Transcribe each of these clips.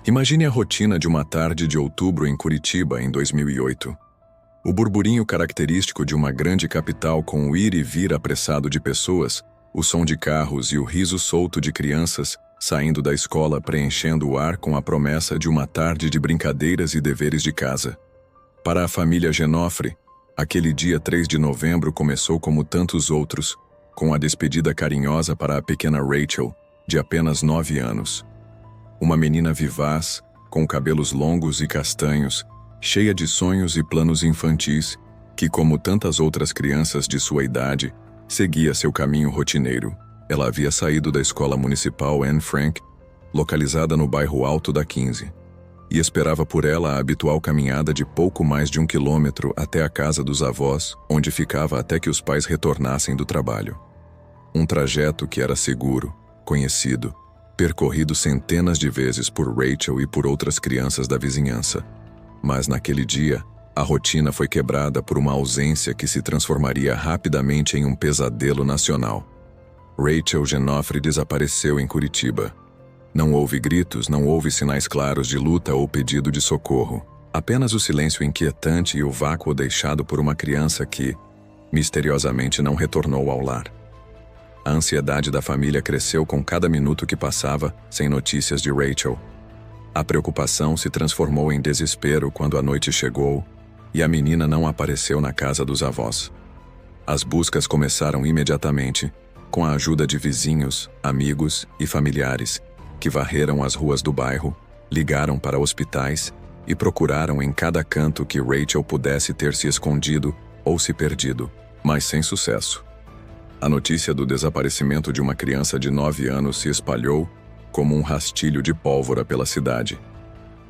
Imagine a rotina de uma tarde de outubro em Curitiba, em 2008. O burburinho característico de uma grande capital com o ir e vir apressado de pessoas, o som de carros e o riso solto de crianças saindo da escola preenchendo o ar com a promessa de uma tarde de brincadeiras e deveres de casa. Para a família Genofre, aquele dia 3 de novembro começou como tantos outros, com a despedida carinhosa para a pequena Rachel, de apenas 9 anos. Uma menina vivaz, com cabelos longos e castanhos, cheia de sonhos e planos infantis, que, como tantas outras crianças de sua idade, seguia seu caminho rotineiro. Ela havia saído da escola municipal Anne Frank, localizada no bairro Alto da 15, e esperava por ela a habitual caminhada de pouco mais de 1 quilômetro até a casa dos avós, onde ficava até que os pais retornassem do trabalho. Um trajeto que era seguro, conhecido, percorrido centenas de vezes por Rachel e por outras crianças da vizinhança. Mas naquele dia, a rotina foi quebrada por uma ausência que se transformaria rapidamente em um pesadelo nacional. Rachel Genofre desapareceu em Curitiba. Não houve gritos, não houve sinais claros de luta ou pedido de socorro. Apenas o silêncio inquietante e o vácuo deixado por uma criança que, misteriosamente, não retornou ao lar. A ansiedade da família cresceu com cada minuto que passava sem notícias de Rachel. A preocupação se transformou em desespero quando a noite chegou e a menina não apareceu na casa dos avós. As buscas começaram imediatamente, com a ajuda de vizinhos, amigos e familiares, que varreram as ruas do bairro, ligaram para hospitais e procuraram em cada canto que Rachel pudesse ter se escondido ou se perdido, mas sem sucesso. A notícia do desaparecimento de uma criança de 9 anos se espalhou como um rastilho de pólvora pela cidade.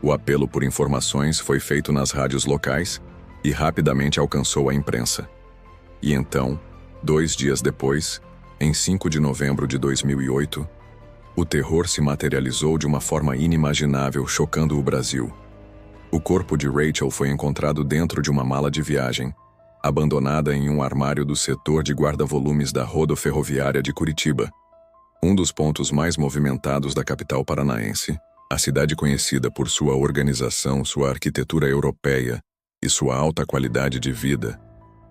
O apelo por informações foi feito nas rádios locais e rapidamente alcançou a imprensa. E então, 2 dias depois, em 5 de novembro de 2008, o terror se materializou de uma forma inimaginável, chocando o Brasil. O corpo de Rachel foi encontrado dentro de uma mala de viagem, abandonada em um armário do setor de guarda-volumes da rodoferroviária de Curitiba, um dos pontos mais movimentados da capital paranaense. A cidade, conhecida por sua organização, sua arquitetura europeia e sua alta qualidade de vida,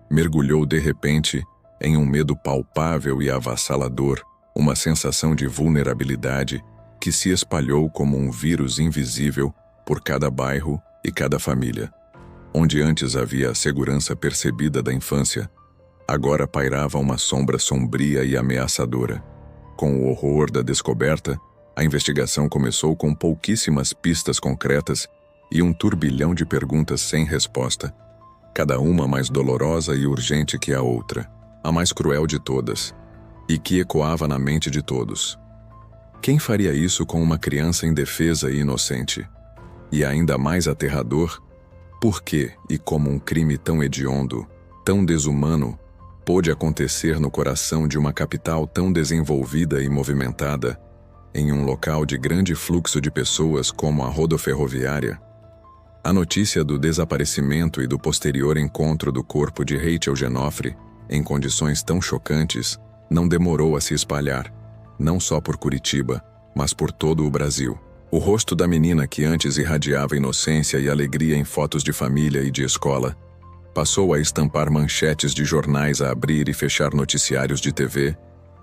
mergulhou de repente em um medo palpável e avassalador, uma sensação de vulnerabilidade que se espalhou como um vírus invisível por cada bairro e cada família. Onde antes havia a segurança percebida da infância, agora pairava uma sombra sombria e ameaçadora. Com o horror da descoberta, a investigação começou com pouquíssimas pistas concretas e um turbilhão de perguntas sem resposta, cada uma mais dolorosa e urgente que a outra, a mais cruel de todas, e que ecoava na mente de todos. Quem faria isso com uma criança indefesa e inocente? E ainda mais aterrador, por que e como um crime tão hediondo, tão desumano, pôde acontecer no coração de uma capital tão desenvolvida e movimentada, em um local de grande fluxo de pessoas como a rodoferroviária? A notícia do desaparecimento e do posterior encontro do corpo de Rachel Genofre, em condições tão chocantes, não demorou a se espalhar, não só por Curitiba, mas por todo o Brasil. O rosto da menina, que antes irradiava inocência e alegria em fotos de família e de escola, passou a estampar manchetes de jornais, a abrir e fechar noticiários de TV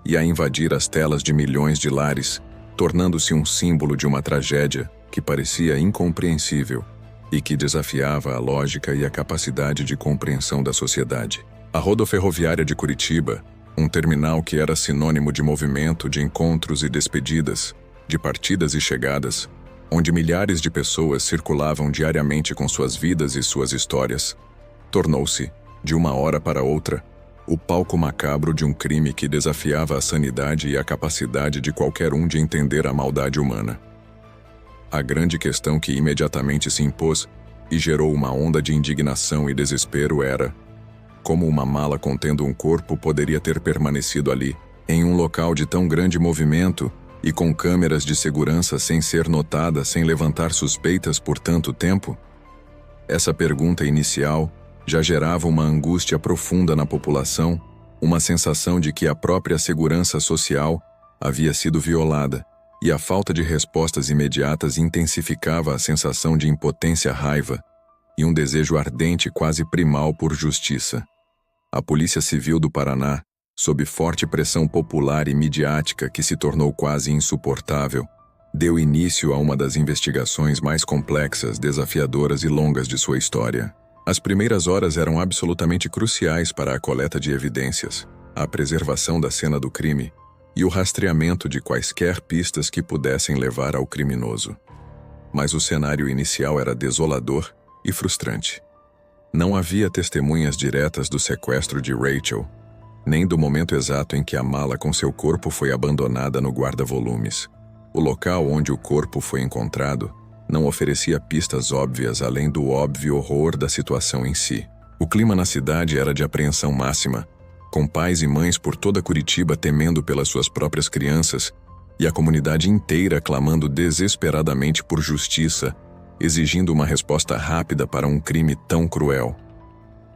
e a invadir as telas de milhões de lares, tornando-se um símbolo de uma tragédia que parecia incompreensível e que desafiava a lógica e a capacidade de compreensão da sociedade. A rodoferroviária de Curitiba, um terminal que era sinônimo de movimento, de encontros e despedidas, de partidas e chegadas, onde milhares de pessoas circulavam diariamente com suas vidas e suas histórias, tornou-se, de uma hora para outra, o palco macabro de um crime que desafiava a sanidade e a capacidade de qualquer um de entender a maldade humana. A grande questão que imediatamente se impôs e gerou uma onda de indignação e desespero era: como uma mala contendo um corpo poderia ter permanecido ali, em um local de tão grande movimento e com câmeras de segurança sem ser notada, sem levantar suspeitas por tanto tempo? Essa pergunta inicial já gerava uma angústia profunda na população, uma sensação de que a própria segurança social havia sido violada e a falta de respostas imediatas intensificava a sensação de impotência, raiva e um desejo ardente quase primal por justiça. A Polícia Civil do Paraná, sob forte pressão popular e midiática que se tornou quase insuportável, deu início a uma das investigações mais complexas, desafiadoras e longas de sua história. As primeiras horas eram absolutamente cruciais para a coleta de evidências, a preservação da cena do crime e o rastreamento de quaisquer pistas que pudessem levar ao criminoso. Mas o cenário inicial era desolador e frustrante. Não havia testemunhas diretas do sequestro de Rachel, nem do momento exato em que a mala com seu corpo foi abandonada no guarda-volumes. O local onde o corpo foi encontrado não oferecia pistas óbvias além do óbvio horror da situação em si. O clima na cidade era de apreensão máxima, com pais e mães por toda Curitiba temendo pelas suas próprias crianças e a comunidade inteira clamando desesperadamente por justiça, exigindo uma resposta rápida para um crime tão cruel.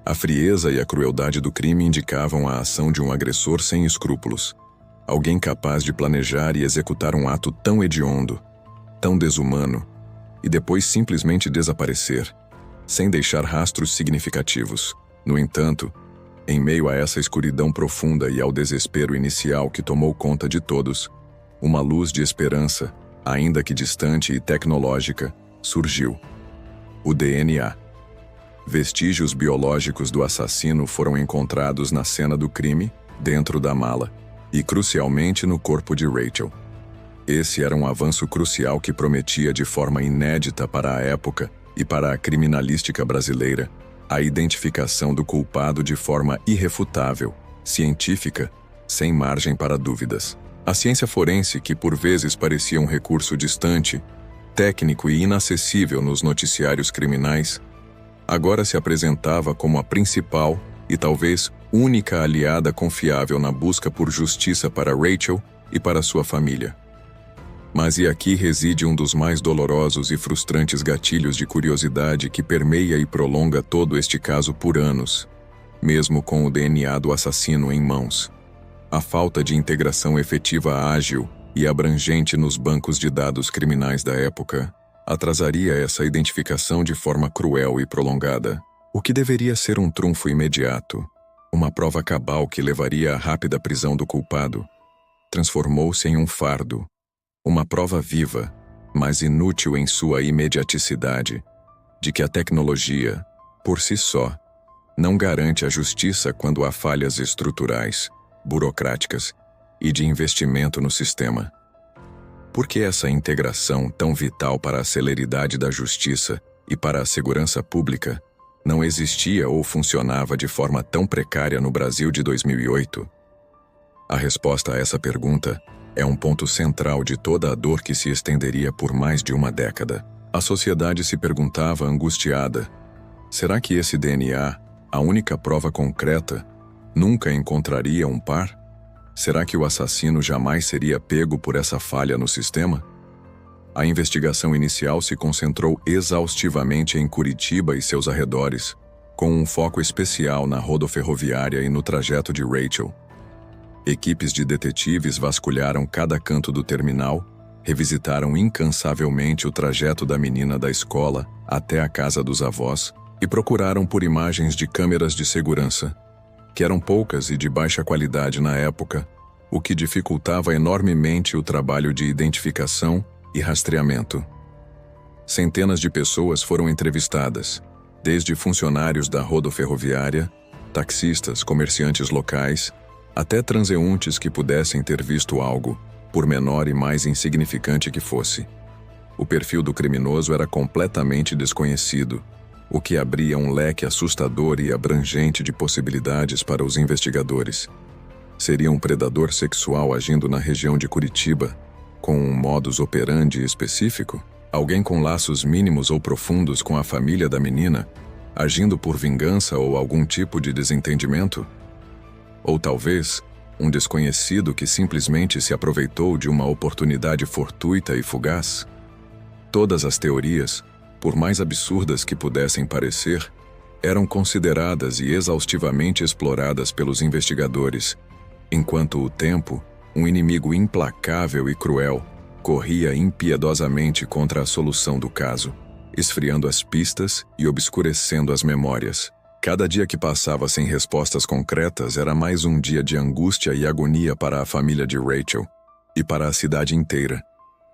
A frieza e a crueldade do crime indicavam a ação de um agressor sem escrúpulos, alguém capaz de planejar e executar um ato tão hediondo, tão desumano, e depois simplesmente desaparecer, sem deixar rastros significativos. No entanto, em meio a essa escuridão profunda e ao desespero inicial que tomou conta de todos, uma luz de esperança, ainda que distante e tecnológica, surgiu. O DNA. Vestígios biológicos do assassino foram encontrados na cena do crime, dentro da mala, e crucialmente no corpo de Rachel. Esse era um avanço crucial que prometia de forma inédita para a época e para a criminalística brasileira a identificação do culpado de forma irrefutável, científica, sem margem para dúvidas. A ciência forense, que por vezes parecia um recurso distante, técnico e inacessível nos noticiários criminais, agora se apresentava como a principal e talvez única aliada confiável na busca por justiça para Rachel e para sua família. Mas e aqui reside um dos mais dolorosos e frustrantes gatilhos de curiosidade que permeia e prolonga todo este caso por anos, mesmo com o DNA do assassino em mãos. A falta de integração efetiva ágil e abrangente nos bancos de dados criminais da época atrasaria essa identificação de forma cruel e prolongada. O que deveria ser um trunfo imediato, uma prova cabal que levaria à rápida prisão do culpado, transformou-se em um fardo, uma prova viva, mas inútil em sua imediaticidade, de que a tecnologia, por si só, não garante a justiça quando há falhas estruturais, burocráticas e de investimento no sistema. Por que essa integração tão vital para a celeridade da justiça e para a segurança pública não existia ou funcionava de forma tão precária no Brasil de 2008? A resposta a essa pergunta é um ponto central de toda a dor que se estenderia por mais de uma década. A sociedade se perguntava angustiada: será que esse DNA, a única prova concreta, nunca encontraria um par? Será que o assassino jamais seria pego por essa falha no sistema? A investigação inicial se concentrou exaustivamente em Curitiba e seus arredores, com um foco especial na rodoferroviária e no trajeto de Rachel. Equipes de detetives vasculharam cada canto do terminal, revisitaram incansavelmente o trajeto da menina da escola até a casa dos avós e procuraram por imagens de câmeras de segurança, que eram poucas e de baixa qualidade na época, o que dificultava enormemente o trabalho de identificação e rastreamento. Centenas de pessoas foram entrevistadas, desde funcionários da rodoferroviária, taxistas, comerciantes locais, até transeuntes que pudessem ter visto algo, por menor e mais insignificante que fosse. O perfil do criminoso era completamente desconhecido, o que abria um leque assustador e abrangente de possibilidades para os investigadores. Seria um predador sexual agindo na região de Curitiba, com um modus operandi específico? Alguém com laços mínimos ou profundos com a família da menina, agindo por vingança ou algum tipo de desentendimento? Ou talvez, um desconhecido que simplesmente se aproveitou de uma oportunidade fortuita e fugaz? Todas as teorias, por mais absurdas que pudessem parecer, eram consideradas e exaustivamente exploradas pelos investigadores, enquanto o tempo, um inimigo implacável e cruel, corria impiedosamente contra a solução do caso, esfriando as pistas e obscurecendo as memórias. Cada dia que passava sem respostas concretas era mais um dia de angústia e agonia para a família de Rachel e para a cidade inteira,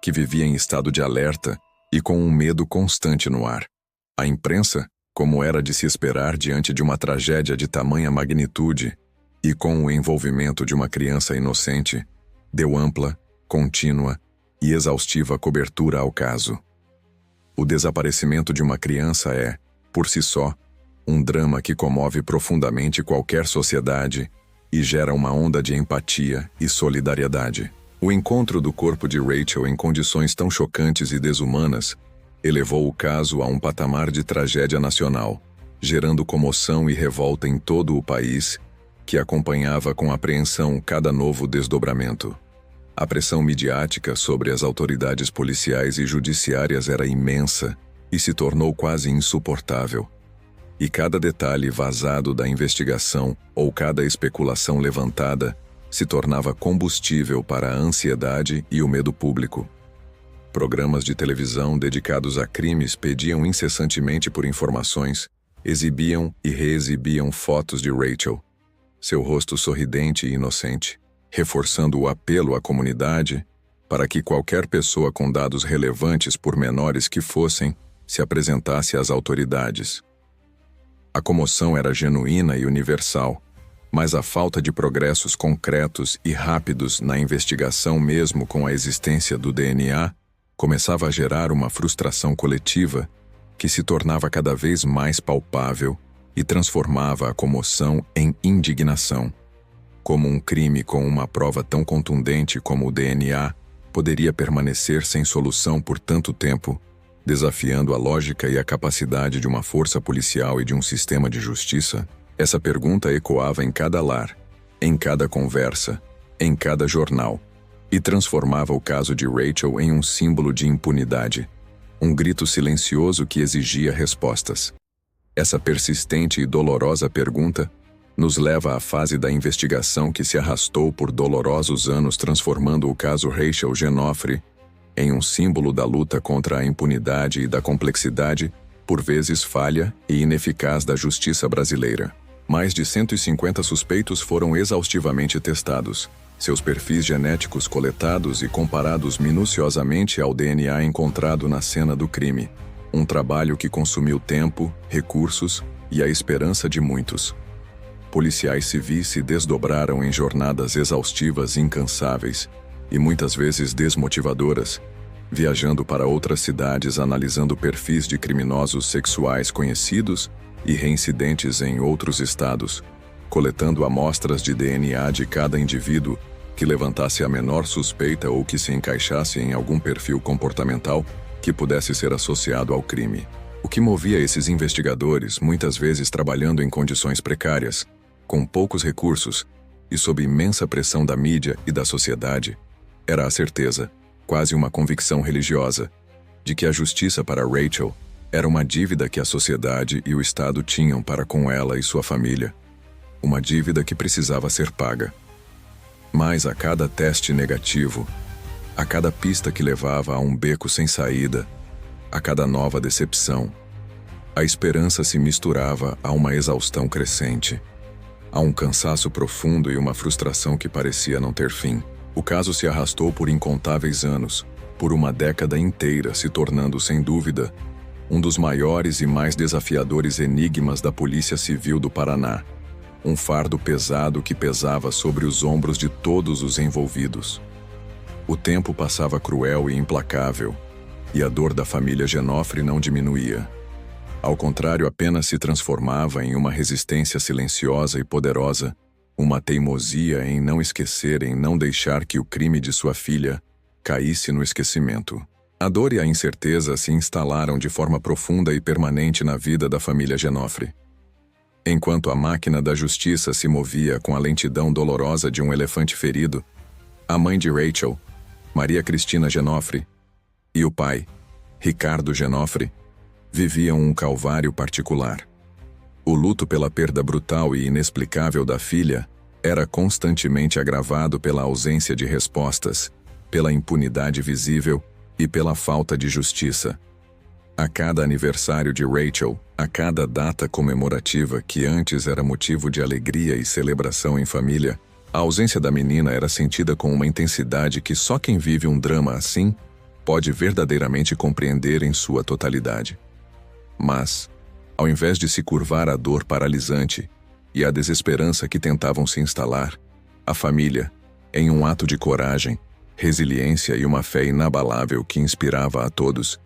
que vivia em estado de alerta e com um medo constante no ar. A imprensa, como era de se esperar diante de uma tragédia de tamanha magnitude e com o envolvimento de uma criança inocente, deu ampla, contínua e exaustiva cobertura ao caso. O desaparecimento de uma criança é, por si só, um drama que comove profundamente qualquer sociedade e gera uma onda de empatia e solidariedade. O encontro do corpo de Rachel em condições tão chocantes e desumanas elevou o caso a um patamar de tragédia nacional, gerando comoção e revolta em todo o país, que acompanhava com apreensão cada novo desdobramento. A pressão midiática sobre as autoridades policiais e judiciárias era imensa e se tornou quase insuportável. E cada detalhe vazado da investigação ou cada especulação levantada se tornava combustível para a ansiedade e o medo público. Programas de televisão dedicados a crimes pediam incessantemente por informações, exibiam e reexibiam fotos de Rachel, seu rosto sorridente e inocente, reforçando o apelo à comunidade para que qualquer pessoa com dados relevantes, por menores que fossem, se apresentasse às autoridades. A comoção era genuína e universal, mas a falta de progressos concretos e rápidos na investigação, mesmo com a existência do DNA, começava a gerar uma frustração coletiva que se tornava cada vez mais palpável e transformava a comoção em indignação. Como um crime com uma prova tão contundente como o DNA poderia permanecer sem solução por tanto tempo, desafiando a lógica e a capacidade de uma força policial e de um sistema de justiça? Essa pergunta ecoava em cada lar, em cada conversa, em cada jornal, e transformava o caso de Rachel em um símbolo de impunidade, um grito silencioso que exigia respostas. Essa persistente e dolorosa pergunta nos leva à fase da investigação que se arrastou por dolorosos anos, transformando o caso Rachel Genoffre em um símbolo da luta contra a impunidade e da complexidade, por vezes falha e ineficaz, da justiça brasileira. Mais de 150 suspeitos foram exaustivamente testados, seus perfis genéticos coletados e comparados minuciosamente ao DNA encontrado na cena do crime. Um trabalho que consumiu tempo, recursos e a esperança de muitos. Policiais civis se desdobraram em jornadas exaustivas e incansáveis, e muitas vezes desmotivadoras, viajando para outras cidades analisando perfis de criminosos sexuais conhecidos e reincidentes em outros estados, coletando amostras de DNA de cada indivíduo que levantasse a menor suspeita ou que se encaixasse em algum perfil comportamental que pudesse ser associado ao crime. O que movia esses investigadores, muitas vezes trabalhando em condições precárias, com poucos recursos e sob imensa pressão da mídia e da sociedade, era a certeza, quase uma convicção religiosa, de que a justiça para Rachel era uma dívida que a sociedade e o Estado tinham para com ela e sua família, uma dívida que precisava ser paga. Mas a cada teste negativo, a cada pista que levava a um beco sem saída, a cada nova decepção, a esperança se misturava a uma exaustão crescente, a um cansaço profundo e uma frustração que parecia não ter fim. O caso se arrastou por incontáveis anos, por uma década inteira, se tornando, sem dúvida, um dos maiores e mais desafiadores enigmas da Polícia Civil do Paraná. Um fardo pesado que pesava sobre os ombros de todos os envolvidos. O tempo passava cruel e implacável, e a dor da família Genoffre não diminuía. Ao contrário, apenas se transformava em uma resistência silenciosa e poderosa, uma teimosia em não esquecer, em não deixar que o crime de sua filha caísse no esquecimento. A dor e a incerteza se instalaram de forma profunda e permanente na vida da família Genoffre. Enquanto a máquina da justiça se movia com a lentidão dolorosa de um elefante ferido, a mãe de Rachel, Maria Cristina Genoffre, e o pai, Ricardo Genoffre, viviam um calvário particular. O luto pela perda brutal e inexplicável da filha era constantemente agravado pela ausência de respostas pela impunidade visível e pela falta de justiça. A cada aniversário de Rachel, a cada data comemorativa que antes era motivo de alegria e celebração em família, a ausência da menina era sentida com uma intensidade que só quem vive um drama assim pode verdadeiramente compreender em sua totalidade. Mas, ao invés de se curvar à dor paralisante e à desesperança que tentavam se instalar, a família, em um ato de coragem, resiliência e uma fé inabalável que inspirava a todos,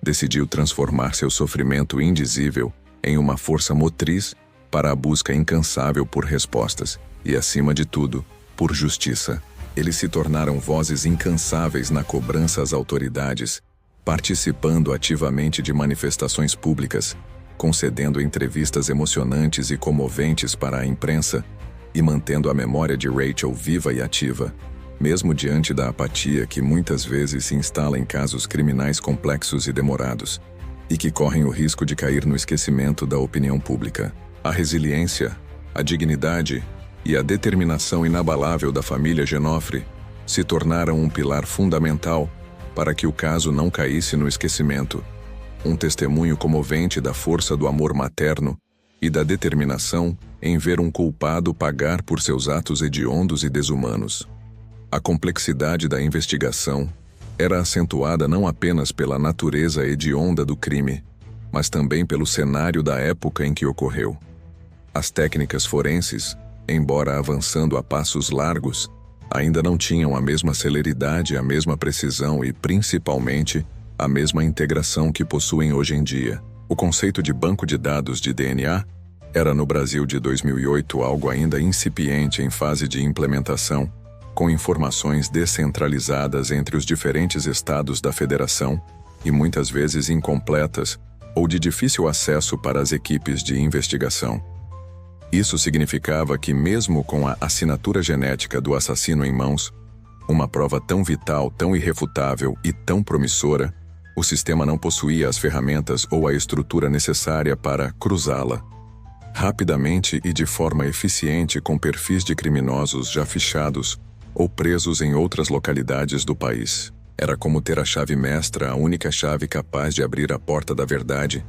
decidiu transformar seu sofrimento indizível em uma força motriz para a busca incansável por respostas e, acima de tudo, por justiça. Eles se tornaram vozes incansáveis na cobrança às autoridades, participando ativamente de manifestações públicas, concedendo entrevistas emocionantes e comoventes para a imprensa e mantendo a memória de Rachel viva e ativa, mesmo diante da apatia que muitas vezes se instala em casos criminais complexos e demorados, e que correm o risco de cair no esquecimento da opinião pública. A resiliência, a dignidade e a determinação inabalável da família Giannoffre se tornaram um pilar fundamental para que o caso não caísse no esquecimento, um testemunho comovente da força do amor materno e da determinação em ver um culpado pagar por seus atos hediondos e desumanos. A complexidade da investigação era acentuada não apenas pela natureza hedionda do crime, mas também pelo cenário da época em que ocorreu. As técnicas forenses, embora avançando a passos largos, ainda não tinham a mesma celeridade, a mesma precisão e, principalmente, a mesma integração que possuem hoje em dia. O conceito de banco de dados de DNA era no Brasil de 2008 algo ainda incipiente em fase de implementação, com informações descentralizadas entre os diferentes estados da federação e muitas vezes incompletas ou de difícil acesso para as equipes de investigação. Isso significava que, mesmo com a assinatura genética do assassino em mãos, uma prova tão vital, tão irrefutável e tão promissora, o sistema não possuía as ferramentas ou a estrutura necessária para cruzá-la rapidamente e de forma eficiente com perfis de criminosos já fichados ou presos em outras localidades do país. Era como ter a chave mestra, a única chave capaz de abrir a porta da verdade,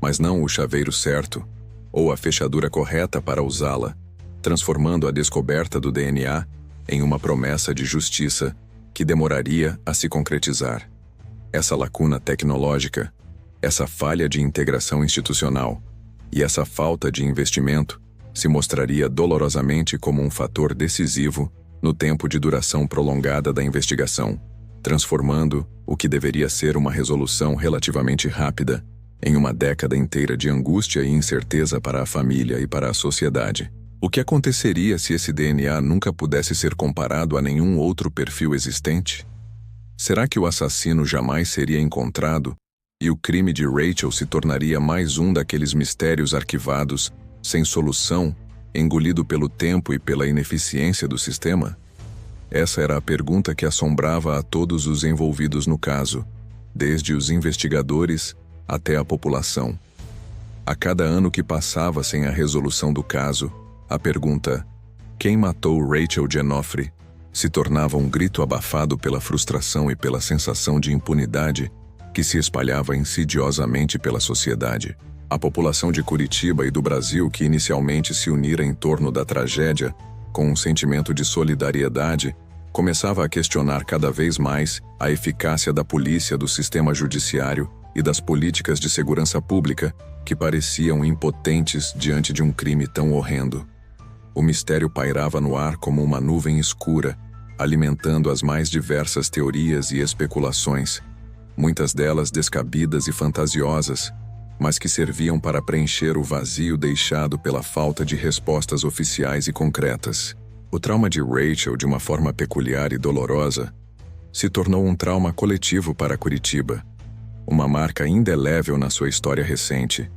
mas não o chaveiro certo, ou a fechadura correta para usá-la, transformando a descoberta do DNA em uma promessa de justiça que demoraria a se concretizar. Essa lacuna tecnológica, essa falha de integração institucional e essa falta de investimento se mostraria dolorosamente como um fator decisivo no tempo de duração prolongada da investigação, transformando o que deveria ser uma resolução relativamente rápida em uma década inteira de angústia e incerteza para a família e para a sociedade. O que aconteceria se esse DNA nunca pudesse ser comparado a nenhum outro perfil existente? Será que o assassino jamais seria encontrado e o crime de Rachel se tornaria mais um daqueles mistérios arquivados, sem solução, engolido pelo tempo e pela ineficiência do sistema? Essa era a pergunta que assombrava a todos os envolvidos no caso, desde os investigadores até a população. A cada ano que passava sem a resolução do caso, a pergunta "Quem matou Rachel Giannoffre?" se tornava um grito abafado pela frustração e pela sensação de impunidade que se espalhava insidiosamente pela sociedade. A população de Curitiba e do Brasil, que inicialmente se unira em torno da tragédia, com um sentimento de solidariedade, começava a questionar cada vez mais a eficácia da polícia, do sistema judiciário e das políticas de segurança pública que pareciam impotentes diante de um crime tão horrendo. O mistério pairava no ar como uma nuvem escura, alimentando as mais diversas teorias e especulações, muitas delas descabidas e fantasiosas, mas que serviam para preencher o vazio deixado pela falta de respostas oficiais e concretas. O trauma de Rachel, de uma forma peculiar e dolorosa, se tornou um trauma coletivo para Curitiba, uma marca indelével na sua história recente,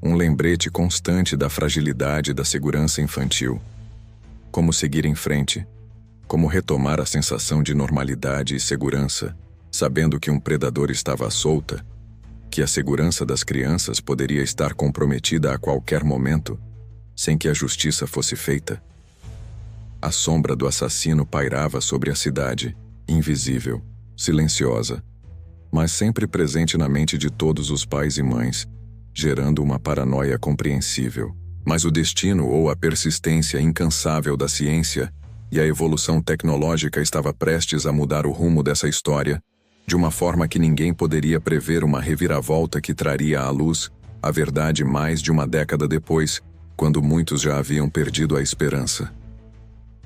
um lembrete constante da fragilidade da segurança infantil. Como seguir em frente? Como retomar a sensação de normalidade e segurança, sabendo que um predador estava à solta, que a segurança das crianças poderia estar comprometida a qualquer momento, sem que a justiça fosse feita? A sombra do assassino pairava sobre a cidade, invisível, silenciosa, mas sempre presente na mente de todos os pais e mães, gerando uma paranoia compreensível. Mas o destino ou a persistência incansável da ciência e a evolução tecnológica estava prestes a mudar o rumo dessa história, de uma forma que ninguém poderia prever uma reviravolta que traria à luz a verdade mais de uma década depois, quando muitos já haviam perdido a esperança.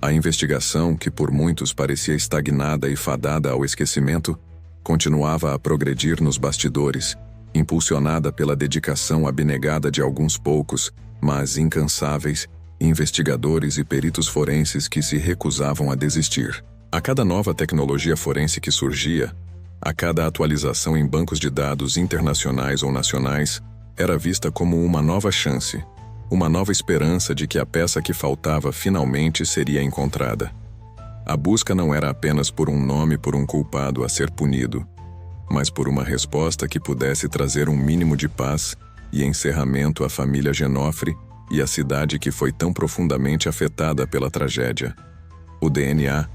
A investigação, que por muitos parecia estagnada e fadada ao esquecimento, continuava a progredir nos bastidores, impulsionada pela dedicação abnegada de alguns poucos, mas incansáveis, investigadores e peritos forenses que se recusavam a desistir. A cada nova tecnologia forense que surgia, a cada atualização em bancos de dados internacionais ou nacionais, era vista como uma nova chance, uma nova esperança de que a peça que faltava finalmente seria encontrada. A busca não era apenas por um nome por um culpado a ser punido, mas por uma resposta que pudesse trazer um mínimo de paz e encerramento à família Genofre e à cidade que foi tão profundamente afetada pela tragédia. O DNA,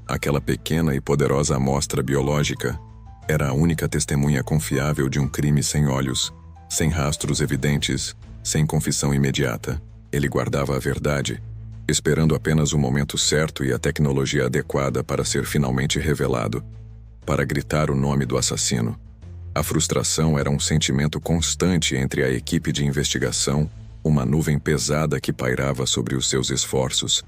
aquela pequena e poderosa amostra biológica, era a única testemunha confiável de um crime sem olhos, sem rastros evidentes, sem confissão imediata. Ele guardava a verdade, esperando apenas o momento certo e a tecnologia adequada para ser finalmente revelado, para gritar o nome do assassino. A frustração era um sentimento constante entre a equipe de investigação, uma nuvem pesada que pairava sobre os seus esforços,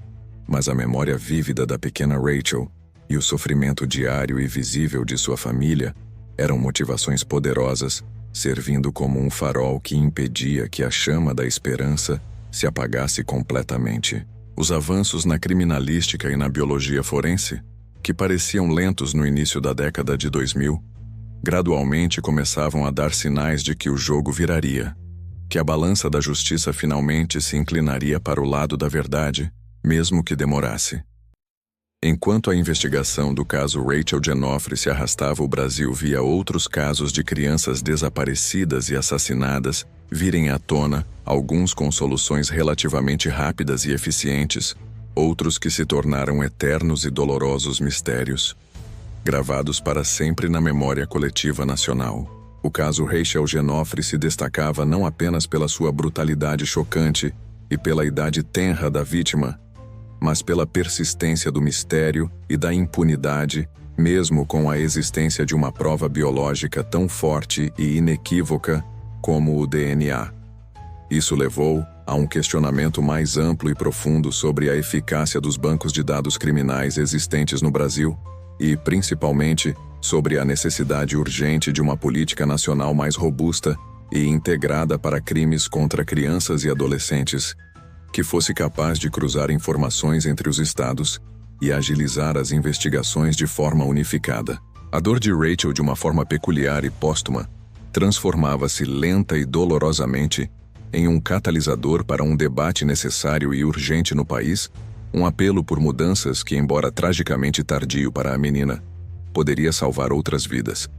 mas a memória vívida da pequena Rachel e o sofrimento diário e visível de sua família eram motivações poderosas, servindo como um farol que impedia que a chama da esperança se apagasse completamente. Os avanços na criminalística e na biologia forense, que pareciam lentos no início da década de 2000, gradualmente começavam a dar sinais de que o jogo viraria, que a balança da justiça finalmente se inclinaria para o lado da verdade, mesmo que demorasse. Enquanto a investigação do caso Rachel Genofre se arrastava, o Brasil via outros casos de crianças desaparecidas e assassinadas virem à tona, alguns com soluções relativamente rápidas e eficientes, outros que se tornaram eternos e dolorosos mistérios, gravados para sempre na memória coletiva nacional. O caso Rachel Genofre se destacava não apenas pela sua brutalidade chocante e pela idade tenra da vítima, mas pela persistência do mistério e da impunidade, mesmo com a existência de uma prova biológica tão forte e inequívoca como o DNA. Isso levou a um questionamento mais amplo e profundo sobre a eficácia dos bancos de dados criminais existentes no Brasil e, principalmente, sobre a necessidade urgente de uma política nacional mais robusta e integrada para crimes contra crianças e adolescentes, que fosse capaz de cruzar informações entre os estados e agilizar as investigações de forma unificada. A dor de Rachel, de uma forma peculiar e póstuma, transformava-se lenta e dolorosamente em um catalisador para um debate necessário e urgente no país, um apelo por mudanças que, embora tragicamente tardio para a menina, poderia salvar outras vidas.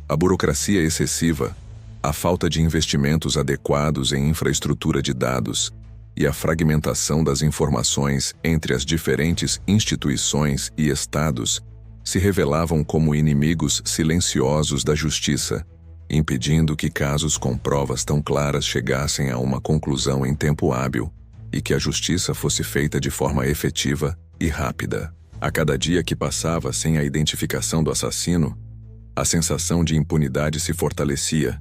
A burocracia excessiva, a falta de investimentos adequados em infraestrutura de dados e a fragmentação das informações entre as diferentes instituições e estados se revelavam como inimigos silenciosos da justiça, impedindo que casos com provas tão claras chegassem a uma conclusão em tempo hábil e que a justiça fosse feita de forma efetiva e rápida. A cada dia que passava sem a identificação do assassino, a sensação de impunidade se fortalecia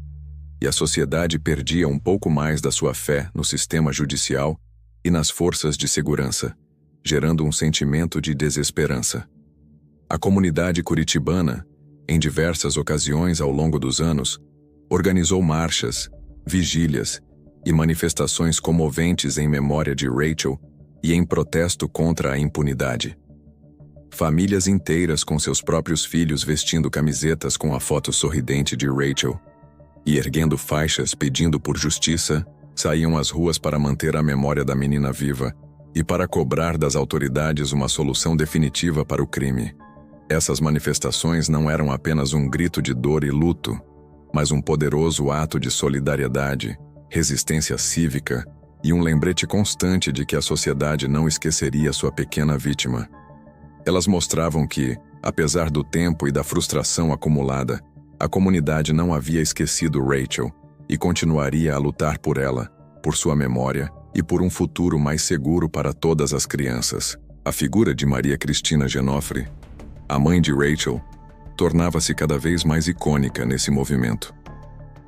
e a sociedade perdia um pouco mais da sua fé no sistema judicial e nas forças de segurança, gerando um sentimento de desesperança. A comunidade curitibana, em diversas ocasiões ao longo dos anos, organizou marchas, vigílias e manifestações comoventes em memória de Rachel e em protesto contra a impunidade. Famílias inteiras com seus próprios filhos vestindo camisetas com a foto sorridente de Rachel e erguendo faixas pedindo por justiça, saíam às ruas para manter a memória da menina viva e para cobrar das autoridades uma solução definitiva para o crime. Essas manifestações não eram apenas um grito de dor e luto, mas um poderoso ato de solidariedade, resistência cívica e um lembrete constante de que a sociedade não esqueceria sua pequena vítima. Elas mostravam que, Apesar do tempo e da frustração acumulada, a comunidade não havia esquecido Rachel e continuaria a lutar por ela, por sua memória e por um futuro mais seguro para todas as crianças. A figura de Maria Cristina Genofre, a mãe de Rachel, tornava-se cada vez mais icônica nesse movimento.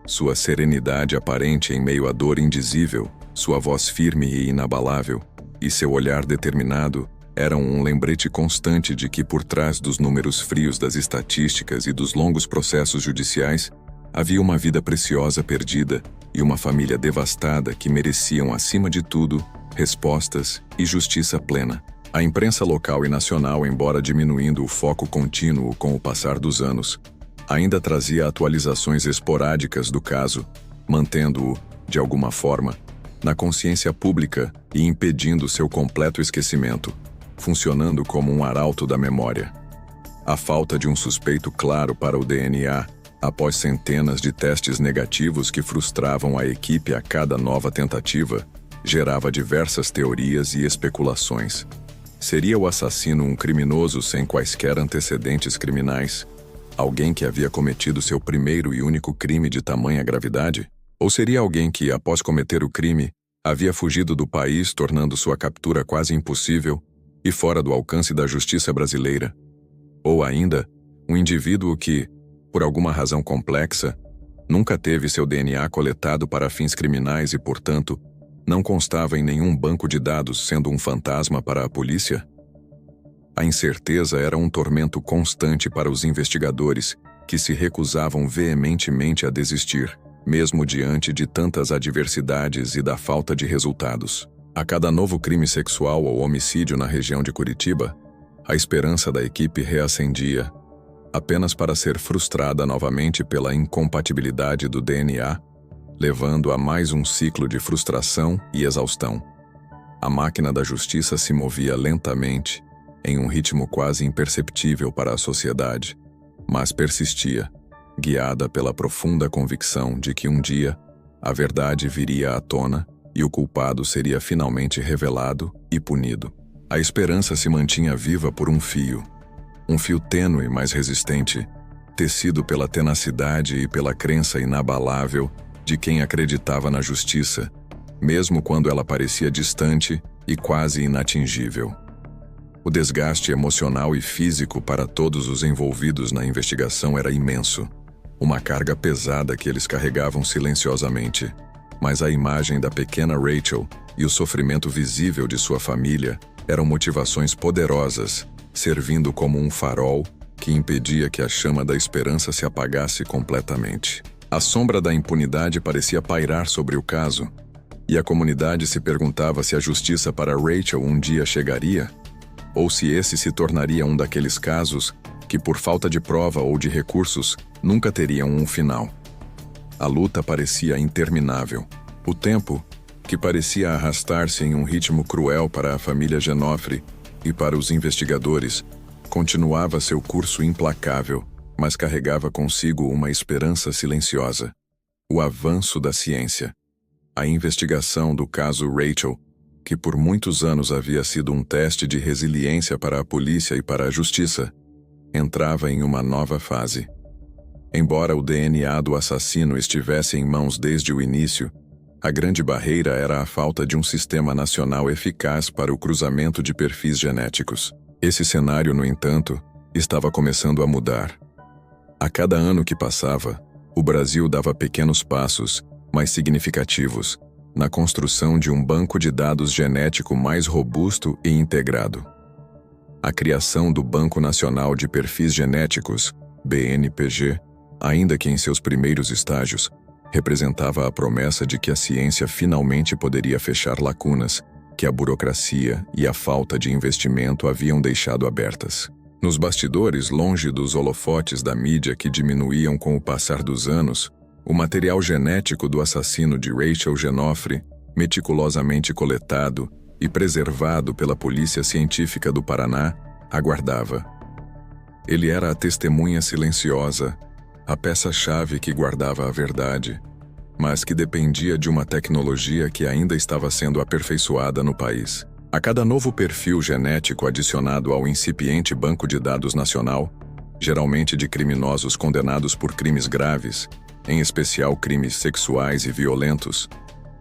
Sua serenidade aparente em meio à dor indizível, sua voz firme e inabalável, e seu olhar determinado eram um lembrete constante de que por trás dos números frios das estatísticas e dos longos processos judiciais, havia uma vida preciosa perdida e uma família devastada que mereciam, acima de tudo, respostas e justiça plena. A imprensa local e nacional, embora diminuindo o foco contínuo com o passar dos anos, ainda trazia atualizações esporádicas do caso, mantendo-o, de alguma forma, na consciência pública e impedindo seu completo esquecimento, funcionando como um arauto da memória. A falta de um suspeito claro para o DNA, após centenas de testes negativos que frustravam a equipe a cada nova tentativa, gerava diversas teorias e especulações. Seria o assassino um criminoso sem quaisquer antecedentes criminais? Alguém que havia cometido seu primeiro e único crime de tamanha gravidade? Ou seria alguém que, após cometer o crime, havia fugido do país, tornando sua captura quase impossível e fora do alcance da justiça brasileira? Ou ainda, um indivíduo que, por alguma razão complexa, nunca teve seu DNA coletado para fins criminais e, portanto, não constava em nenhum banco de dados, sendo um fantasma para a polícia? A incerteza era um tormento constante para os investigadores, que se recusavam veementemente a desistir, mesmo diante de tantas adversidades e da falta de resultados. A cada novo crime sexual ou homicídio na região de Curitiba, a esperança da equipe reacendia, apenas para ser frustrada novamente pela incompatibilidade do DNA, levando a mais um ciclo de frustração e exaustão. A máquina da justiça se movia lentamente, em um ritmo quase imperceptível para a sociedade, mas persistia, guiada pela profunda convicção de que um dia a verdade viria à tona e o culpado seria finalmente revelado e punido. A esperança se mantinha viva por um fio tênue, mas resistente, tecido pela tenacidade e pela crença inabalável de quem acreditava na justiça, mesmo quando ela parecia distante e quase inatingível. O desgaste emocional e físico para todos os envolvidos na investigação era imenso, uma carga pesada que eles carregavam silenciosamente, mas a imagem da pequena Rachel e o sofrimento visível de sua família eram motivações poderosas, servindo como um farol que impedia que a chama da esperança se apagasse completamente. A sombra da impunidade parecia pairar sobre o caso, e a comunidade se perguntava se a justiça para Rachel um dia chegaria, ou se esse se tornaria um daqueles casos que, por falta de prova ou de recursos, nunca teriam um final. A luta parecia interminável. O tempo, que parecia arrastar-se em um ritmo cruel para a família Genofre e para os investigadores, continuava seu curso implacável, mas carregava consigo uma esperança silenciosa: o avanço da ciência. A investigação do caso Rachel, que por muitos anos havia sido um teste de resiliência para a polícia e para a justiça, entrava em uma nova fase. Embora o DNA do assassino estivesse em mãos desde o início, a grande barreira era a falta de um sistema nacional eficaz para o cruzamento de perfis genéticos. Esse cenário, no entanto, estava começando a mudar. A cada ano que passava, o Brasil dava pequenos passos, mais significativos, na construção de um banco de dados genético mais robusto e integrado. A criação do Banco Nacional de Perfis Genéticos, BNPG, ainda que em seus primeiros estágios, representava a promessa de que a ciência finalmente poderia fechar lacunas que a burocracia e a falta de investimento haviam deixado abertas. Nos bastidores, longe dos holofotes da mídia que diminuíam com o passar dos anos, o material genético do assassino de Rachel Genofre, meticulosamente coletado e preservado pela Polícia Científica do Paraná, aguardava. Ele era a testemunha silenciosa, a peça-chave que guardava a verdade, mas que dependia de uma tecnologia que ainda estava sendo aperfeiçoada no país. A cada novo perfil genético adicionado ao incipiente banco de dados nacional, geralmente de criminosos condenados por crimes graves, em especial crimes sexuais e violentos,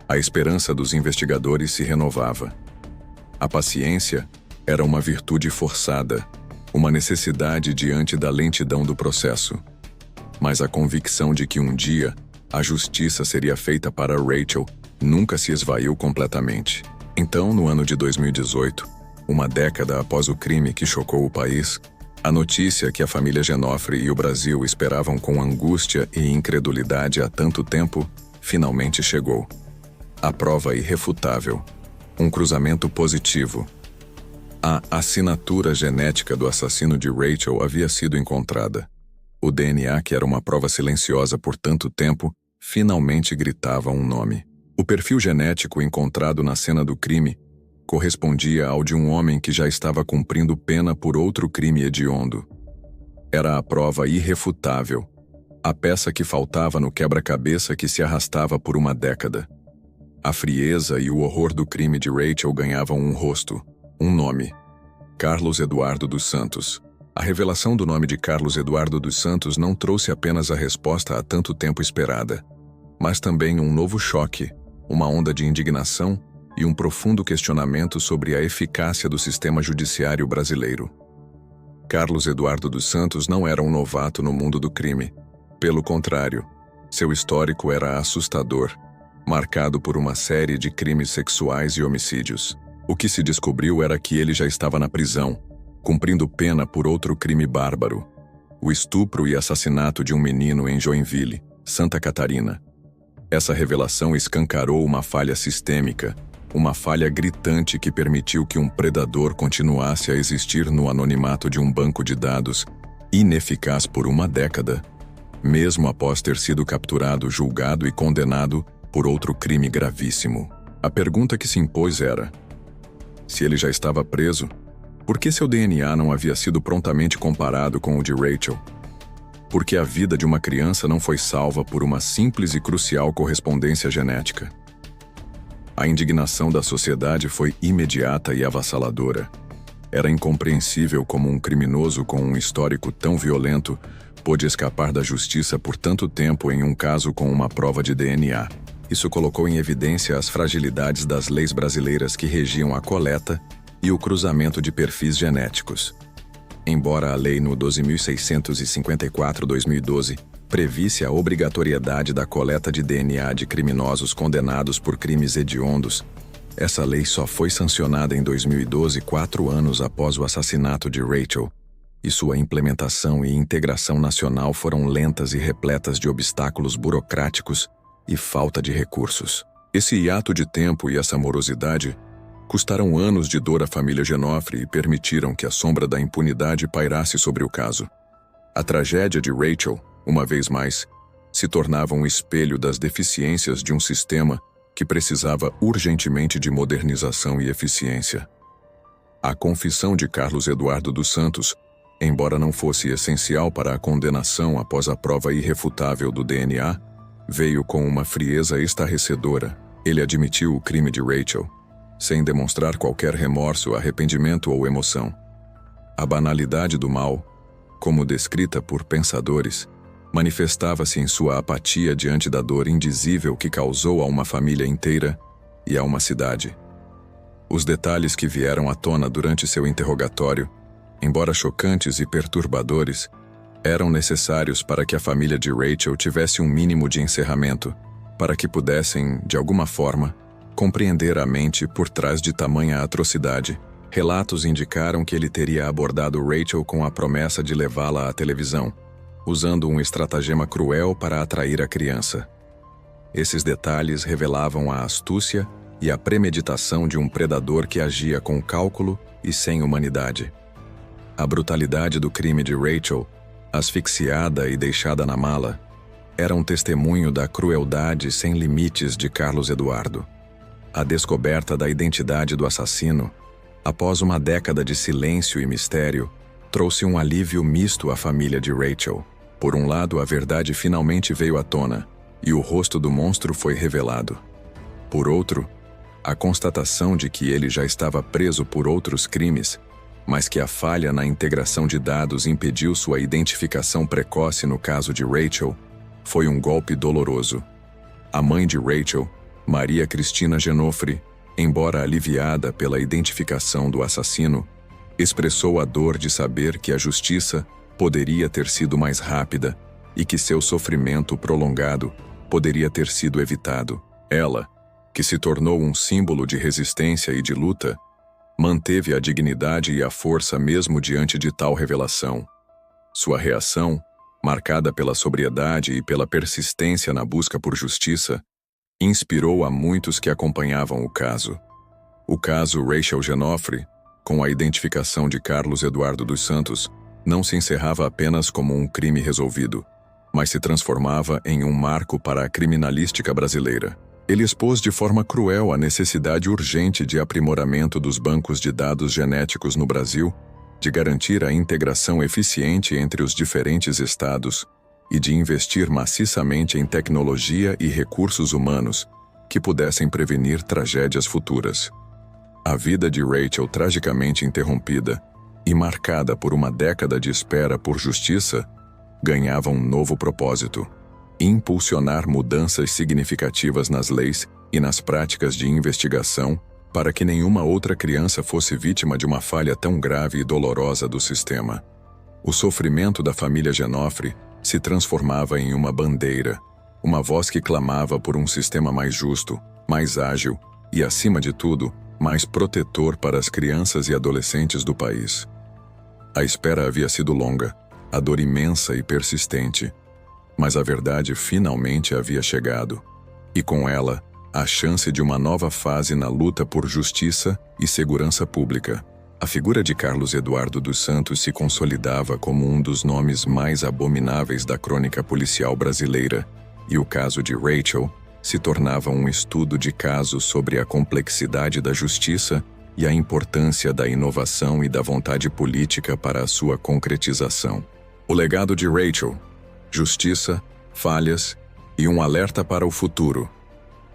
a esperança dos investigadores se renovava. A paciência era uma virtude forçada, uma necessidade diante da lentidão do processo. Mas a convicção de que um dia a justiça seria feita para Rachel nunca se esvaiu completamente. Então, no ano de 2018, uma década após o crime que chocou o país, a notícia que a família Genofre e o Brasil esperavam com angústia e incredulidade há tanto tempo, finalmente chegou. A prova irrefutável. Um cruzamento positivo. A assinatura genética do assassino de Rachel havia sido encontrada. O DNA, que era uma prova silenciosa por tanto tempo, finalmente gritava um nome. O perfil genético encontrado na cena do crime correspondia ao de um homem que já estava cumprindo pena por outro crime hediondo. Era a prova irrefutável, a peça que faltava no quebra-cabeça que se arrastava por uma década. A frieza e o horror do crime de Rachel ganhavam um rosto, um nome: Carlos Eduardo dos Santos. A revelação do nome de Carlos Eduardo dos Santos não trouxe apenas a resposta há tanto tempo esperada, mas também um novo choque, uma onda de indignação e um profundo questionamento sobre a eficácia do sistema judiciário brasileiro. Carlos Eduardo dos Santos não era um novato no mundo do crime. Pelo contrário, seu histórico era assustador, marcado por uma série de crimes sexuais e homicídios. O que se descobriu era que ele já estava na prisão, cumprindo pena por outro crime bárbaro: o estupro e assassinato de um menino em Joinville, Santa Catarina. Essa revelação escancarou uma falha sistêmica, uma falha gritante que permitiu que um predador continuasse a existir no anonimato de um banco de dados, ineficaz por uma década, mesmo após ter sido capturado, julgado e condenado por outro crime gravíssimo. A pergunta que se impôs era: se ele já estava preso, por que seu DNA não havia sido prontamente comparado com o de Rachel? Por que a vida de uma criança não foi salva por uma simples e crucial correspondência genética? A indignação da sociedade foi imediata e avassaladora. Era incompreensível como um criminoso com um histórico tão violento pôde escapar da justiça por tanto tempo em um caso com uma prova de DNA. Isso colocou em evidência as fragilidades das leis brasileiras que regiam a coleta e o cruzamento de perfis genéticos. Embora a Lei no 12.654/2012 previsse a obrigatoriedade da coleta de DNA de criminosos condenados por crimes hediondos, essa lei só foi sancionada em 2012, 4 anos após o assassinato de Rachel, e sua implementação e integração nacional foram lentas e repletas de obstáculos burocráticos e falta de recursos. Esse hiato de tempo e essa morosidade custaram anos de dor à família Genofre e permitiram que a sombra da impunidade pairasse sobre o caso. A tragédia de Rachel, uma vez mais, se tornava um espelho das deficiências de um sistema que precisava urgentemente de modernização e eficiência. A confissão de Carlos Eduardo dos Santos, embora não fosse essencial para a condenação após a prova irrefutável do DNA, veio com uma frieza estarrecedora. Ele admitiu o crime de Rachel, sem demonstrar qualquer remorso, arrependimento ou emoção. A banalidade do mal, como descrita por pensadores, manifestava-se em sua apatia diante da dor indizível que causou a uma família inteira e a uma cidade. Os detalhes que vieram à tona durante seu interrogatório, embora chocantes e perturbadores, eram necessários para que a família de Rachel tivesse um mínimo de encerramento, para que pudessem, de alguma forma, compreender a mente por trás de tamanha atrocidade. Relatos indicaram que ele teria abordado Rachel com a promessa de levá-la à televisão, usando um estratagema cruel para atrair a criança. Esses detalhes revelavam a astúcia e a premeditação de um predador que agia com cálculo e sem humanidade. A brutalidade do crime de Rachel, asfixiada e deixada na mala, era um testemunho da crueldade sem limites de Carlos Eduardo. A descoberta da identidade do assassino, após uma década de silêncio e mistério, trouxe um alívio misto à família de Rachel. Por um lado, a verdade finalmente veio à tona, e o rosto do monstro foi revelado. Por outro, a constatação de que ele já estava preso por outros crimes, mas que a falha na integração de dados impediu sua identificação precoce no caso de Rachel, foi um golpe doloroso. A mãe de Rachel, Maria Cristina Genofre, embora aliviada pela identificação do assassino, expressou a dor de saber que a justiça poderia ter sido mais rápida e que seu sofrimento prolongado poderia ter sido evitado. Ela, que se tornou um símbolo de resistência e de luta, manteve a dignidade e a força mesmo diante de tal revelação. Sua reação, marcada pela sobriedade e pela persistência na busca por justiça, inspirou a muitos que acompanhavam o caso. O caso Rachel Genofre, com a identificação de Carlos Eduardo dos Santos, não se encerrava apenas como um crime resolvido, mas se transformava em um marco para a criminalística brasileira. Ele expôs de forma cruel a necessidade urgente de aprimoramento dos bancos de dados genéticos no Brasil, de garantir a integração eficiente entre os diferentes estados e de investir maciçamente em tecnologia e recursos humanos que pudessem prevenir tragédias futuras. A vida de Rachel, tragicamente interrompida e marcada por uma década de espera por justiça, ganhava um novo propósito: impulsionar mudanças significativas nas leis e nas práticas de investigação para que nenhuma outra criança fosse vítima de uma falha tão grave e dolorosa do sistema. O sofrimento da família Genofre se transformava em uma bandeira, uma voz que clamava por um sistema mais justo, mais ágil e, acima de tudo, mais protetor para as crianças e adolescentes do país. A espera havia sido longa, a dor imensa e persistente, mas a verdade finalmente havia chegado, e com ela, a chance de uma nova fase na luta por justiça e segurança pública. A figura de Carlos Eduardo dos Santos se consolidava como um dos nomes mais abomináveis da crônica policial brasileira, e o caso de Rachel se tornava um estudo de caso sobre a complexidade da justiça e a importância da inovação e da vontade política para a sua concretização. O legado de Rachel: justiça, falhas e um alerta para o futuro.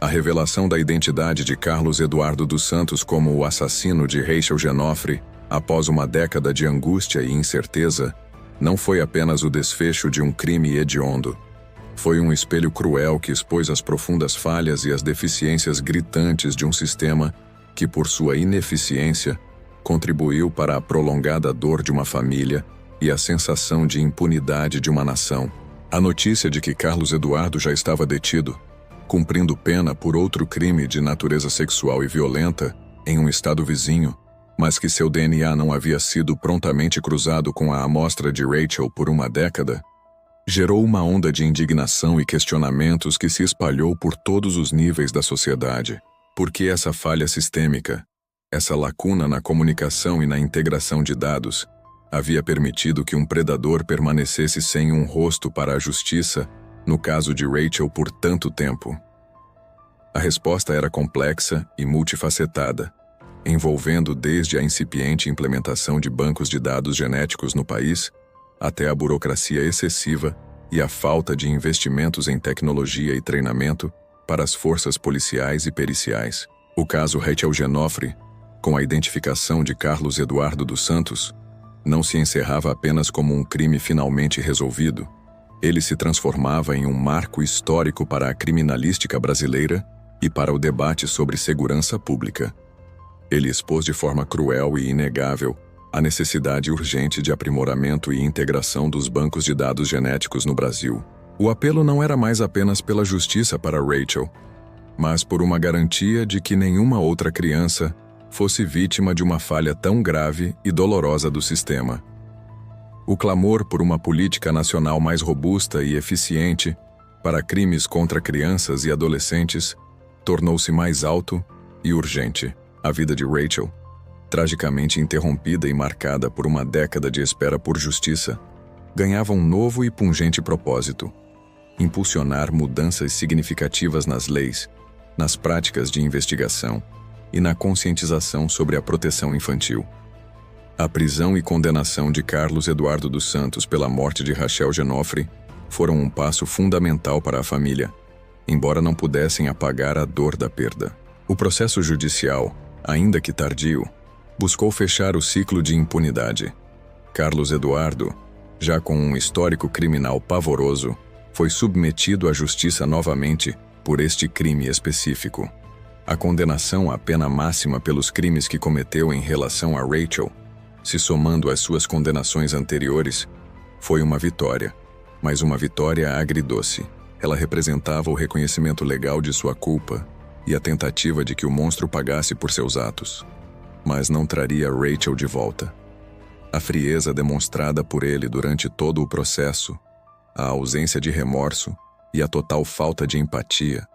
A revelação da identidade de Carlos Eduardo dos Santos como o assassino de Rachel Genofre, após uma década de angústia e incerteza, não foi apenas o desfecho de um crime hediondo. Foi um espelho cruel que expôs as profundas falhas e as deficiências gritantes de um sistema que, por sua ineficiência, contribuiu para a prolongada dor de uma família e a sensação de impunidade de uma nação. A notícia de que Carlos Eduardo já estava detido, cumprindo pena por outro crime de natureza sexual e violenta em um estado vizinho, mas que seu DNA não havia sido prontamente cruzado com a amostra de Rachel por uma década, gerou uma onda de indignação e questionamentos que se espalhou por todos os níveis da sociedade. Por que essa falha sistêmica, essa lacuna na comunicação e na integração de dados, havia permitido que um predador permanecesse sem um rosto para a justiça no caso de Rachel por tanto tempo? A resposta era complexa e multifacetada, envolvendo desde a incipiente implementação de bancos de dados genéticos no país, até a burocracia excessiva e a falta de investimentos em tecnologia e treinamento para as forças policiais e periciais. O caso Rachel Genofre, com a identificação de Carlos Eduardo dos Santos, não se encerrava apenas como um crime finalmente resolvido. Ele se transformava em um marco histórico para a criminalística brasileira e para o debate sobre segurança pública. Ele expôs de forma cruel e inegável a necessidade urgente de aprimoramento e integração dos bancos de dados genéticos no Brasil. O apelo não era mais apenas pela justiça para Rachel, mas por uma garantia de que nenhuma outra criança fosse vítima de uma falha tão grave e dolorosa do sistema. O clamor por uma política nacional mais robusta e eficiente para crimes contra crianças e adolescentes tornou-se mais alto e urgente. A vida de Rachel, tragicamente interrompida e marcada por uma década de espera por justiça, ganhava um novo e pungente propósito: impulsionar mudanças significativas nas leis, nas práticas de investigação e na conscientização sobre a proteção infantil. A prisão e condenação de Carlos Eduardo dos Santos pela morte de Rachel Genofre foram um passo fundamental para a família, embora não pudessem apagar a dor da perda. O processo judicial, ainda que tardio, buscou fechar o ciclo de impunidade. Carlos Eduardo, já com um histórico criminal pavoroso, foi submetido à justiça novamente por este crime específico. A condenação à pena máxima pelos crimes que cometeu em relação a Rachel, se somando às suas condenações anteriores, foi uma vitória, mas uma vitória agridoce. Ela representava o reconhecimento legal de sua culpa e a tentativa de que o monstro pagasse por seus atos, mas não traria Rachel de volta. A frieza demonstrada por ele durante todo o processo, a ausência de remorso e a total falta de empatia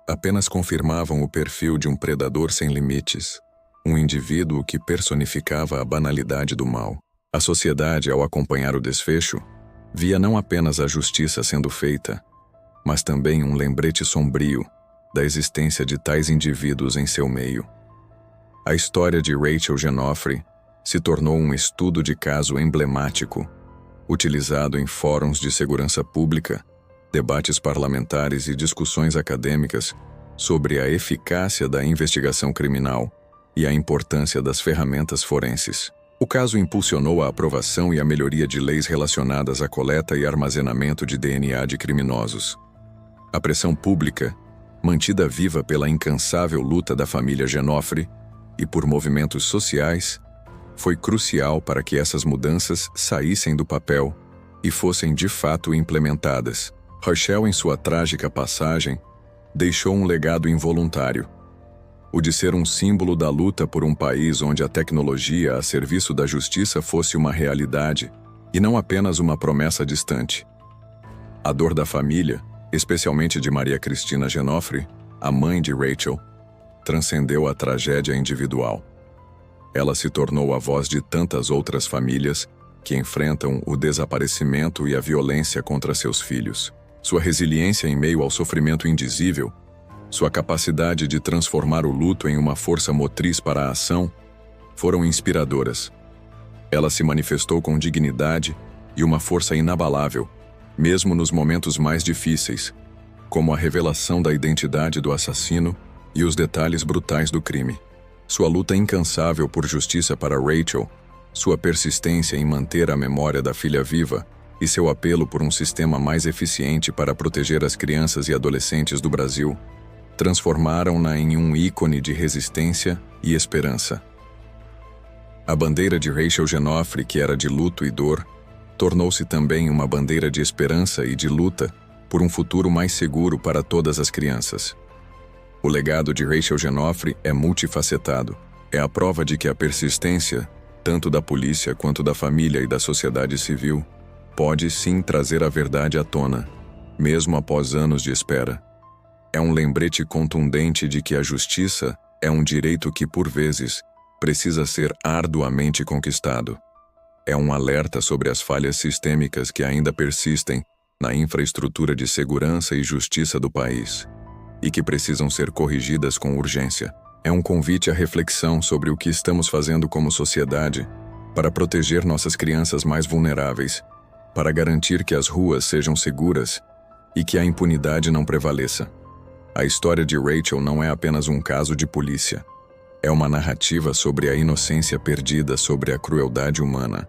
apenas confirmavam o perfil de um predador sem limites, um indivíduo que personificava a banalidade do mal. A sociedade, ao acompanhar o desfecho, via não apenas a justiça sendo feita, mas também um lembrete sombrio da existência de tais indivíduos em seu meio. A história de Rachel Genoffre se tornou um estudo de caso emblemático, utilizado em fóruns de segurança pública, debates parlamentares e discussões acadêmicas sobre a eficácia da investigação criminal e a importância das ferramentas forenses. O caso impulsionou a aprovação e a melhoria de leis relacionadas à coleta e armazenamento de DNA de criminosos. A pressão pública, mantida viva pela incansável luta da família Genoffre e por movimentos sociais, foi crucial para que essas mudanças saíssem do papel e fossem de fato implementadas. Rachel, em sua trágica passagem, deixou um legado involuntário: o de ser um símbolo da luta por um país onde a tecnologia a serviço da justiça fosse uma realidade e não apenas uma promessa distante. A dor da família, especialmente de Maria Cristina Genoffre, a mãe de Rachel, transcendeu a tragédia individual. Ela se tornou a voz de tantas outras famílias que enfrentam o desaparecimento e a violência contra seus filhos. Sua resiliência em meio ao sofrimento indizível, sua capacidade de transformar o luto em uma força motriz para a ação, foram inspiradoras. Ela se manifestou com dignidade e uma força inabalável, mesmo nos momentos mais difíceis, como a revelação da identidade do assassino e os detalhes brutais do crime. Sua luta incansável por justiça para Rachel, sua persistência em manter a memória da filha viva e seu apelo por um sistema mais eficiente para proteger as crianças e adolescentes do Brasil transformaram-na em um ícone de resistência e esperança. A bandeira de Rachel Genoffre, que era de luto e dor, tornou-se também uma bandeira de esperança e de luta por um futuro mais seguro para todas as crianças. O legado de Rachel Genoffre é multifacetado. É a prova de que a persistência, tanto da polícia quanto da família e da sociedade civil, pode sim trazer a verdade à tona, mesmo após anos de espera. É um lembrete contundente de que a justiça é um direito que, por vezes, precisa ser arduamente conquistado. É um alerta sobre as falhas sistêmicas que ainda persistem na infraestrutura de segurança e justiça do país, e que precisam ser corrigidas com urgência. É um convite à reflexão sobre o que estamos fazendo como sociedade para proteger nossas crianças mais vulneráveis, para garantir que as ruas sejam seguras e que a impunidade não prevaleça. A história de Rachel não é apenas um caso de polícia. É uma narrativa sobre a inocência perdida, sobre a crueldade humana,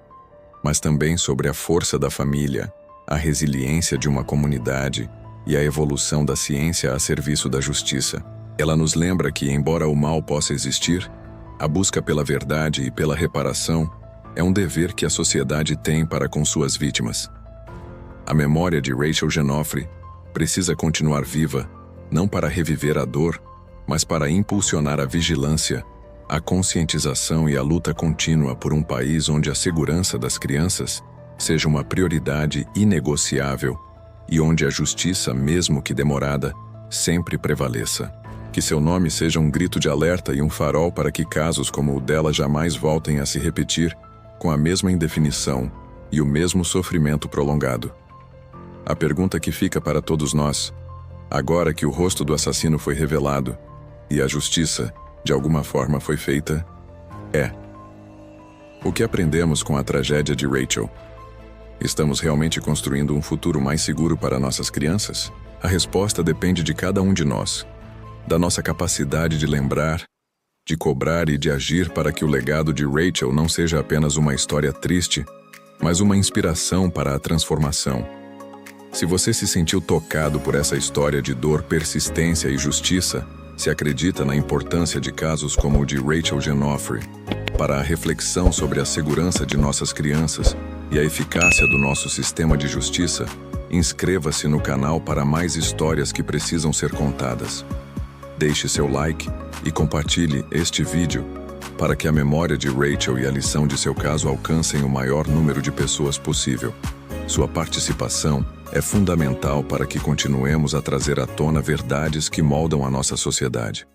mas também sobre a força da família, a resiliência de uma comunidade e a evolução da ciência a serviço da justiça. Ela nos lembra que, embora o mal possa existir, a busca pela verdade e pela reparação é um dever que a sociedade tem para com suas vítimas. A memória de Rachel Genoffre precisa continuar viva, não para reviver a dor, mas para impulsionar a vigilância, a conscientização e a luta contínua por um país onde a segurança das crianças seja uma prioridade inegociável e onde a justiça, mesmo que demorada, sempre prevaleça. Que seu nome seja um grito de alerta e um farol para que casos como o dela jamais voltem a se repetir com a mesma indefinição e o mesmo sofrimento prolongado. A pergunta que fica para todos nós, agora que o rosto do assassino foi revelado e a justiça, de alguma forma, foi feita, é: o que aprendemos com a tragédia de Rachel? Estamos realmente construindo um futuro mais seguro para nossas crianças? A resposta depende de cada um de nós. da nossa capacidade de lembrar, de cobrar e de agir para que o legado de Rachel não seja apenas uma história triste, mas uma inspiração para a transformação. Se você se sentiu tocado por essa história de dor, persistência e justiça, se acredita na importância de casos como o de Rachel Genoffre para a reflexão sobre a segurança de nossas crianças e a eficácia do nosso sistema de justiça, inscreva-se no canal para mais histórias que precisam ser contadas. Deixe seu like e compartilhe este vídeo para que a memória de Rachel e a lição de seu caso alcancem o maior número de pessoas possível. Sua participação é fundamental para que continuemos a trazer à tona verdades que moldam a nossa sociedade.